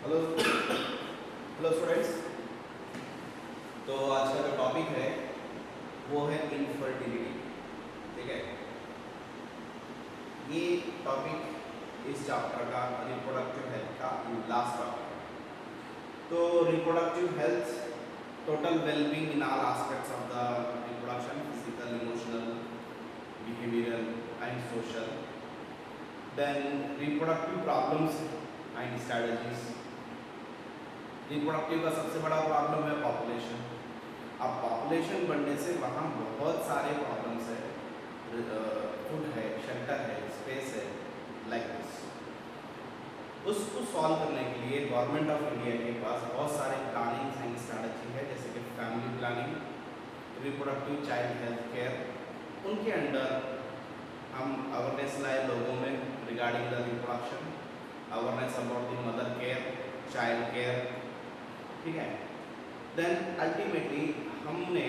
Hello hello students. तो आज का जो टॉपिक है वो है इनफर्टिलिटी। ठीक है, ये टॉपिक इस चैप्टर का रिप्रोडक्टिव हेल्थ का लास्ट टॉपिक है। तो reproductive health, total wellbeing in all aspects of the reproduction, physical, emotional, behavioural and social. Then reproductive problems and strategies. Reproductive का सबसे बड़ा प्रॉब्लम है पॉपुलेशन। अब पॉपुलेशन बढ़ने से वहाँ बहुत सारे प्रॉब्लम्स है, फूड है, शेल्टर है, स्पेस है, लाइक दिस। उसको सॉल्व करने के लिए गवर्नमेंट ऑफ इंडिया के पास बहुत सारे प्लानिंग एंड स्ट्रैटेजी है, जैसे कि family planning, reproductive child health care. उनके अंडर हम अवेयरनेस लाए लोगों में regarding the reproduction, awareness about the mother care, child care. ठीक है, देन अल्टीमेटली हमने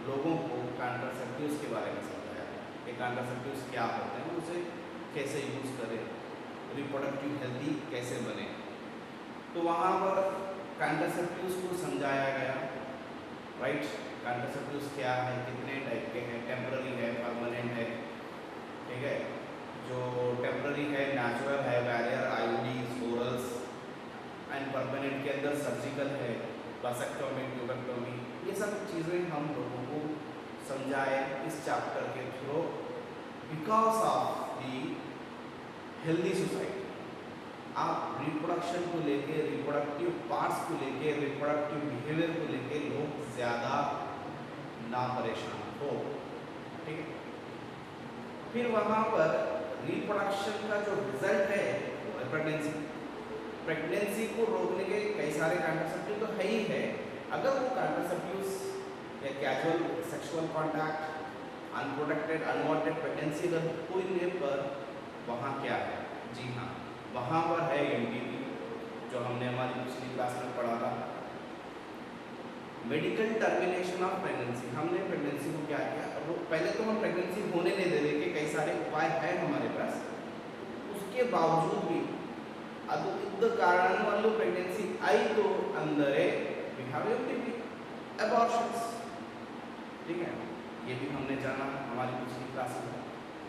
लोगों को कॉन्ट्रासेप्टिव्स के बारे में समझाया कि कॉन्ट्रासेप्टिव्स क्या होते हैं, उसे कैसे यूज़ करें, रिप्रोडक्टिव हेल्दी कैसे बने। तो वहाँ पर कॉन्ट्रासेप्टिव्स को समझाया गया, राइट। कॉन्ट्रासेप्टिव्स क्या है, कितने टाइप के हैं, टेम्पररी है, परमानेंट है। ठीक है, जो टेम्पररी है नेचुरल है, barrier, IUDs, orals, and permanent के अंदर सर्जिकल है, वासेक्टोमी, ट्यूबेक्टोमी। ये सब चीज़ें हम लोगों को समझाए इस चैप्टर के through, because of the healthy society. आप रिप्रोडक्शन को लेके, रिप्रोडक्टिव पार्ट्स को लेके, रिप्रोडक्टिव बिहेवियर को लेके लोग ज़्यादा ना परेशान हो। ठीक है, फिर वहाँ पर रिप्रोडक्शन का जो रिजल्ट है वो है प्रेगनेंसी। प्रेगनेंसी को रोकने के कई सारे कॉन्ट्रासेप्टिव तो है ही है। अगर वो कॉन्ट्रासेप्टिव्स या casual sexual contact, unprotected unwanted pregnancy अगर होने पर वहाँ क्या है, जी हाँ, वहाँ पर है एमटीपी, जो हमने हमारी पिछली क्लास में पढ़ा था, मेडिकल टर्मिनेशन ऑफ प्रेगनेंसी। हमने प्रेगनेंसी को क्या किया, पहले तो हम प्रेगनेंसी होने नहीं दे रहे कि कई सारे उपाय हैं हमारे पास, उसके बावजूद भी ಅದು ಇದ್ದ ಕಾರಣವಲ್ಲೂ ಪ್ರೆಗ್ನೆನ್ಸಿ ಆಯಿತು ಅಂದರೆ वी हैव एमटीपी, अबॉर्शंस। ठीक है, ये भी हमने जाना हमारी पिछली क्लास में।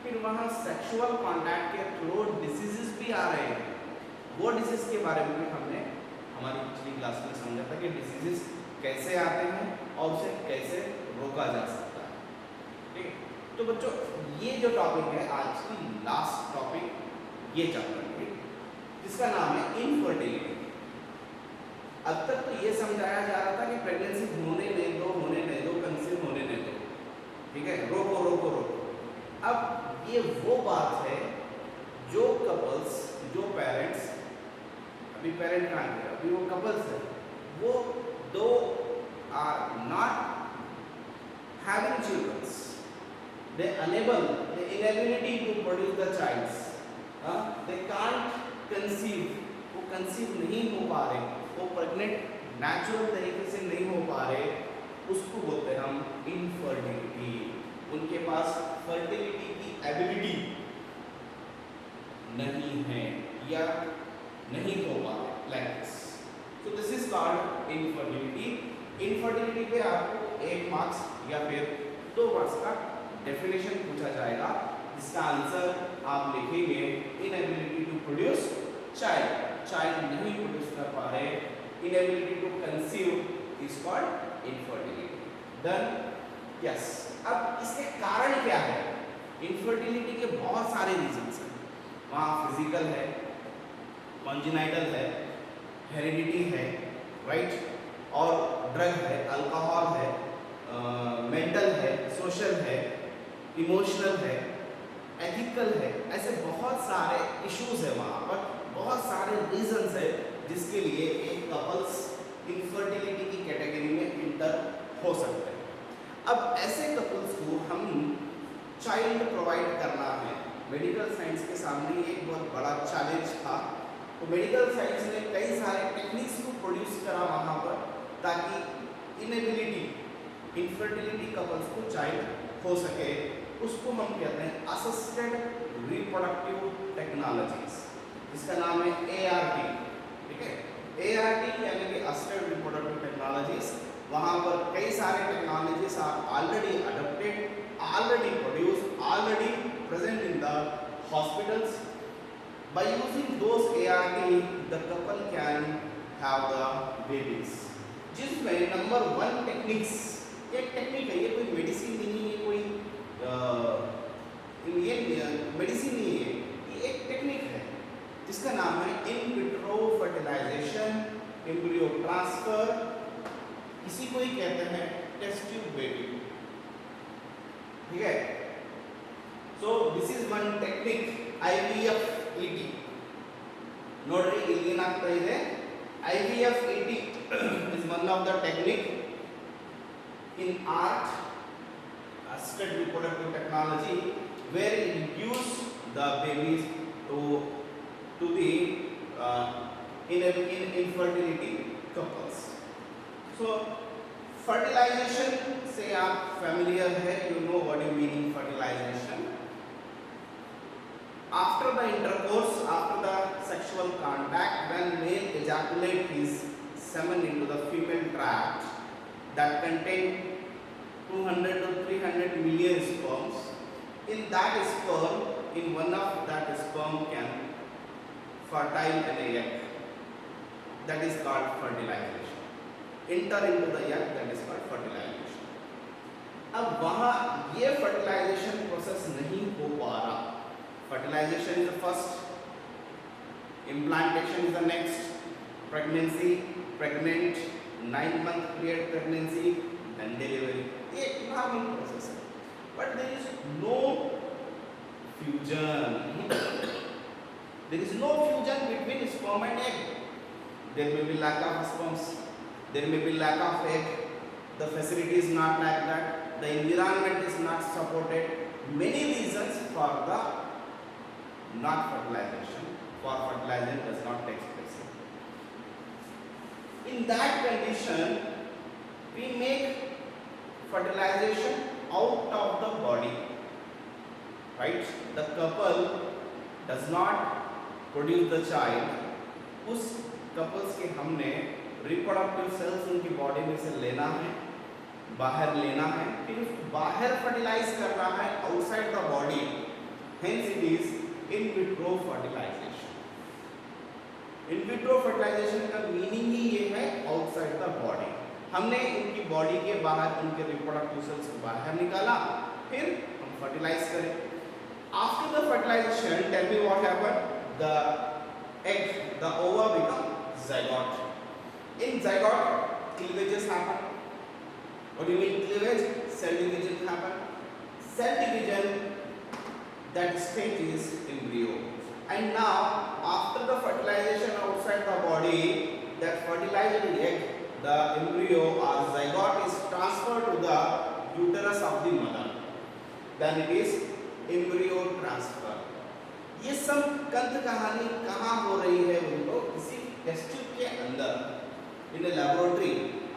फिर वहाँ सेक्सुअल कॉन्टैक्ट के थ्रू डिसीजेस भी आ रहे हैं। वो डिसीज के बारे में भी हमने हमारी पिछली क्लास में समझा था कि डिसीजेस कैसे आते हैं और उसे कैसे रोका जा सकता है। ठीक है, तो बच्चों ये जो टॉपिक है आज की लास्ट टॉपिक, ये चैप्टर जिसका नाम है इनफर्टिलिटी। अब तक तो ये समझाया जा रहा था कि प्रेगनेंसी होने नहीं दो, कंसीव होने नहीं दो। ठीक है, रोको रोको रोको। अब ये वो बात है जो कपल्स, जो पेरेंट्स, अभी पेरेंट कहाँ गए, अभी वो कपल्स है, वो दो are not having childrens, they unable, the inability to produce the childs, they can't conceive, वो कंसीव नहीं हो पा रहे, वो प्रेग्नेंट नेचुरल तरीके से नहीं हो पा रहे, उसको बोलते हैं हम इनफर्टिलिटी। उनके पास फर्टिलिटी की एबिलिटी नहीं है या नहीं हो पा रहे, like this. So this is called infertility. Infertility पे आपको 1 मार्क्स या फिर 2 मार्क्स का डेफिनेशन पूछा जाएगा, जिसका आंसर आप लिखेंगे inability to produce child, child नहीं प्रोड्यूस कर पा रहे, inability to conceive is called infertility. Then yes, अब इसके कारण क्या है? इनफर्टिलिटी के बहुत सारे रीजंस हैं। वहाँ फिजिकल है, कॉन्जेनाइटल है, हेरिडिटी है, राइट, और ड्रग है, अल्कोहल है, मेंटल है, सोशल है, इमोशनल है, एथिकल है। ऐसे बहुत सारे इश्यूज है, वहाँ पर बहुत सारे रीजंस है जिसके लिए एक कपल्स इनफर्टिलिटी की कैटेगरी में इंटर हो सकते हैं। अब ऐसे कपल्स को हम चाइल्ड प्रोवाइड करना है। मेडिकल साइंस के सामने एक बहुत बड़ा चैलेंज था, तो मेडिकल साइंस ने कई सारे टेक्निक्स को प्रोड्यूस करा वहाँ पर, ताकि इनएबिलिटी, इनफर्टिलिटी कपल्स को चाइल्ड हो सके। उसको हम कहते हैं असिस्टेड रिप्रोडक्टिव टेक्नोलॉजीज, जिसका नाम है ART। ठीक है, analytics are already adopted, already produced, already present in the hospitals. By using those ART, the couple can have the babies. जिसमें नंबर 1 टेक्निक्स, एक टेक्निक है, ये कोई मेडिसिन नहीं है, कोई ये मेडिसिन नहीं है, ये एक टेक्निक है जिसका नाम है in vitro fertilisation, embryo transfer, इसी को ही कहते हैं टेस्ट ट्यूब बेबी। ठीक है, so this is one technique IVF ET ನೋಡ್ರಿ ಇಲ್ಲಿ ಏನಾಗ್ತಾ ಇದೆ, IVF ET is one of the technique in art assisted reproductive technology where it gives the babies to the in infertility couples. So fertilization से आप familiar है, you know what you mean fertilization. After the intercourse, after the sexual contact, when male ejaculate his semen into the female tract that contain 200 to 300 million sperms, in that sperm, in one of that sperm can fertile an egg, that is called fertilization. Enter into the egg, that is called fertilization. अब वहाँ ये fertilization process नहीं हो पा रहा, fertilization is the first, implantation is the next, pregnancy, pregnant, 9-month period pregnancy, then delivery, ये normal process है, but there is no fusion. There is no fusion between sperm and egg. There may be lack of sperms, there may be lack of egg, the facility is not like that, the environment is not supported, many reasons for the not fertilization, for fertilization does not take place. In that condition, we make fertilization out of the body, right? The couple does not produce the child, उस couples के हमने reproductive cells उनकी body में से लेना है, बाहर लेना है, फिर उसको बाहर fertilize करना है outside the body, hence it is in vitro fertilization. In vitro fertilization का मीनिंग ही ये है outside the body. हमने इनकी बॉडी के बाहर इनके रिप्रोडक्टिव सेल्स को बाहर निकाला, फिर हम फर्टिलाइज करें. After the fertilization, tell me what happened? The egg, the ova become zygote. In zygote, cleavages happen. What do you mean cleavage? Cell division happen. Cell division, that stage is embryo. And now after the fertilization outside the body, that fertilized egg, the embryo or zygote is transferred to the uterus of the mother. Then it is embryo transfer. ये सब कंठ कहानी कहाँ हो रही है? उनको किसी टेस्ट ट्यूब के अंदर, इन लैबोरेटरी.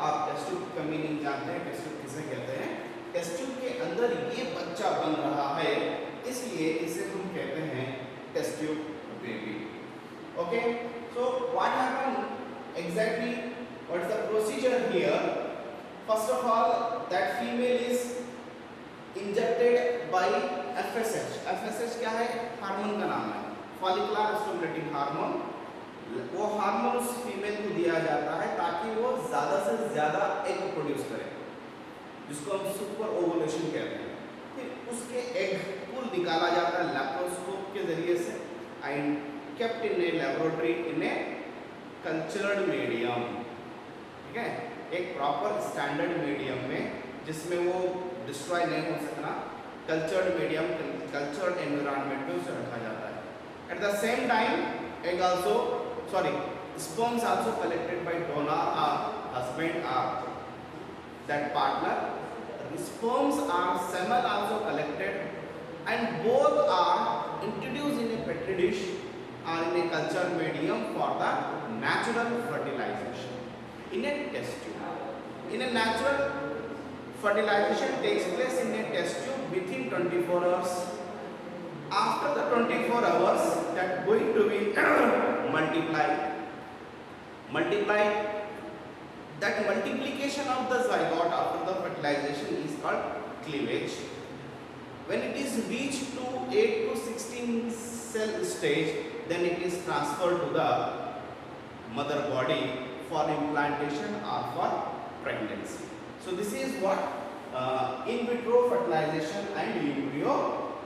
आप टेस्ट ट्यूब का मीनिंग जानते हैं, टेस्ट ट्यूब किसे कहते हैं? टेस्ट ट्यूब के अंदर ये बच्चा बन रहा है, इसलिए इसे हम कहते हैं test tube baby. Okay, so what happen exactly, what is the procedure here? First of all, that female is injected by FSH. FSH क्या है? हार्मोन का नाम है, फॉलिकुलर स्टिमुलेटिंग हार्मोन. वो हार्मोन उस फीमेल को दिया जाता है ताकि वो ज़्यादा से ज़्यादा एग प्रोड्यूस करे, जिसको हम सुपर ओवुलेशन कहते हैं. फिर उसके एग को निकाला जाता है लैप्रोस्कोप के जरिए से and kept in a laboratory in A cultured medium. ठीक है, एक प्रॉपर स्टैंडर्ड मीडियम में जिसमें वो डिस्ट्रॉय नहीं हो सकता, कल्चर्ड मीडियम, कल्चर्ड एनवायरनमेंट में उसे रखा जाता है. At the same time egg also, sorry, sperms also collected by donor or husband or that partner. Sperms or semen also collected and both are introduced in a petri dish or in a cultured medium for the natural fertilization in a test tube. In a natural fertilization takes place in a test tube within 24 hours. After the 24 hours, that going to be multiply that multiplication of the zygote after the fertilization is called cleavage. When it is reached to 8 to 16 cell stage, then it is transferred to the mother body for implantation or for pregnancy. So this is what in vitro fertilization and embryo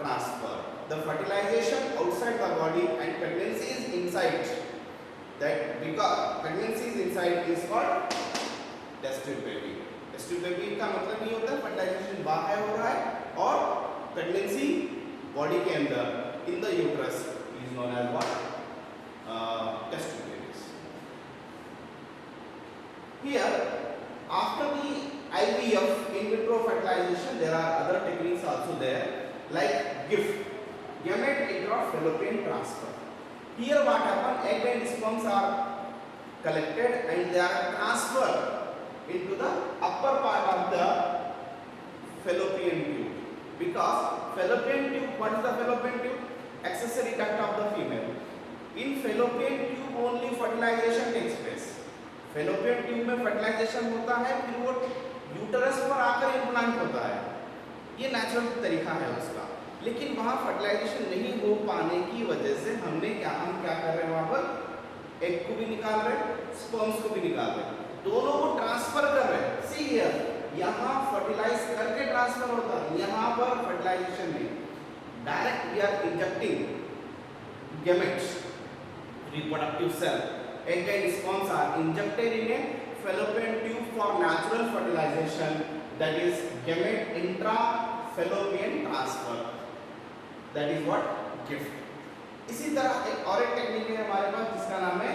transfer. The fertilization outside the body and pregnancy is inside. That because pregnancy is inside is called test tube baby. Test tube baby का मतलब ये होता है fertilisation बाहर हो रहा है और प्रेगनेंसी बॉडी के अंदर in the uterus is known as what test tube babies. Here after the IVF in vitro fertilization there are other techniques also there like GIFT, gamete intrafallopian transfer. Here what happen, egg and sperms are collected and they are transferred into the upper part of the fallopian tube, because fallopian tube, what is the fallopian tube? Accessory duct of the female. In fallopian tube only fertilization takes place. fallopian tube में fertilization होता है, फिर वो uterus पर आकर implant होता है. ये नेचुरल तरीका है उसका. लेकिन वहाँ फर्टिलाइजेशन नहीं हो पाने की वजह से हम क्या कर रहे हैं, वहाँ पर एग को भी निकाल रहे हैं, स्पर्म्स को भी निकाल रहे हैं, दोनों को ट्रांसफर कर रहे हैं. सी हियर, यहाँ फर्टिलाइज करके ट्रांसफर होता है, यहाँ पर फर्टिलाइजेशन नहीं, direct we are injecting gametes, reproductive cell, egg and sperms are injected in a fallopian tube for natural fertilization, that is gamete intrafallopian transfer, that is what GIFT. इसी तरह एक और एक टेक्निक है हमारे पास जिसका नाम है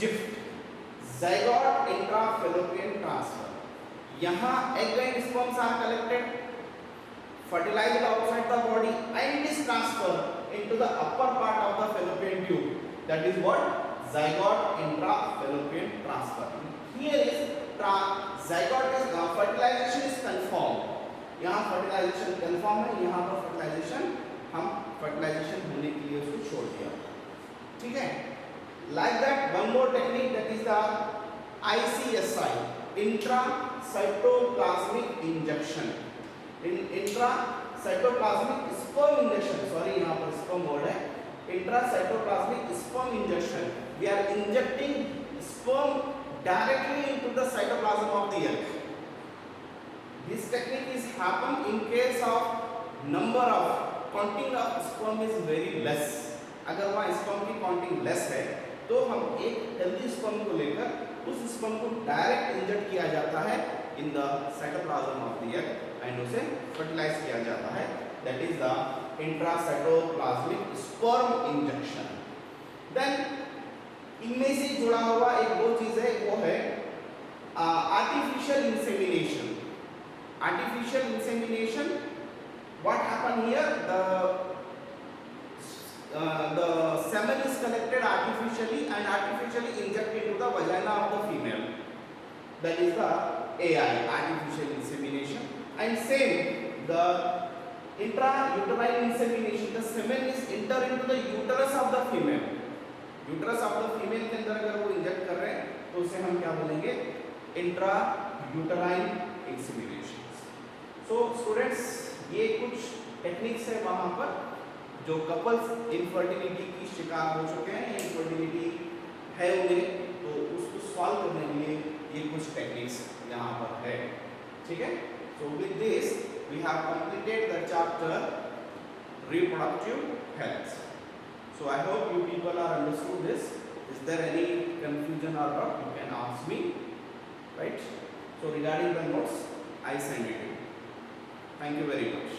जिफ्ट, zygote intrafallopian transfer. यहाँ egg and sperms are collected, fertilized outside the body and it is transferred into the upper part of the fallopian tube, that is what zygote intrafallopian transfer. Here is zygote is fertilization is confirmed. यहाँ fertilization confirm है, यहाँ पर fertilization हम fertilization होने के लिए उसको छोड़ दिया. ठीक है. Like that, one more technique, that is the ICSI, intracytoplasmic injection. Intracytoplasmic sperm injection. Sorry, यहाँ पर sperm word है. Intracytoplasmic sperm injection. We are injecting sperm directly into the cytoplasm of the egg. This technique is happen in case of number of counting of sperm is very less. अगर वहाँ sperm की counting less है तो हम एक healthy sperm को लेकर उस स्पर्म को डायरेक्ट इंजेक्ट किया जाता है in the cytoplasm of the egg and उसे फर्टिलाइज किया जाता है. That is the intracytoplasmic sperm injection. Then इनमें से जुड़ा हुआ एक वो चीज है, वो है artificial insemination. Artificial insemination, what happen here, the semen is collected artificially and artificially injected into the vagina of the female. That is the AI, artificial insemination. And same, the intrauterine insemination, the semen is enter into the uterus of the female. Uterus of the female के अंदर अगर वो inject कर रहे हैं तो उसे हम क्या बोलेंगे, intrauterine insemination. So students, ये कुछ टेक्निक्स है वहाँ पर जो कपल्स इनफर्टिलिटी की शिकार हो चुके हैं, इनफर्टिलिटी है उन्हें, तो उसको सॉल्व करने के लिए ये कुछ टेक्निक्स यहाँ पर है. ठीक है. So with this we have completed the chapter reproductive health. So I hope you people are understood this. Is there any confusion और doubt, you can ask me, right. So regarding the notes I send it. Thank you very much.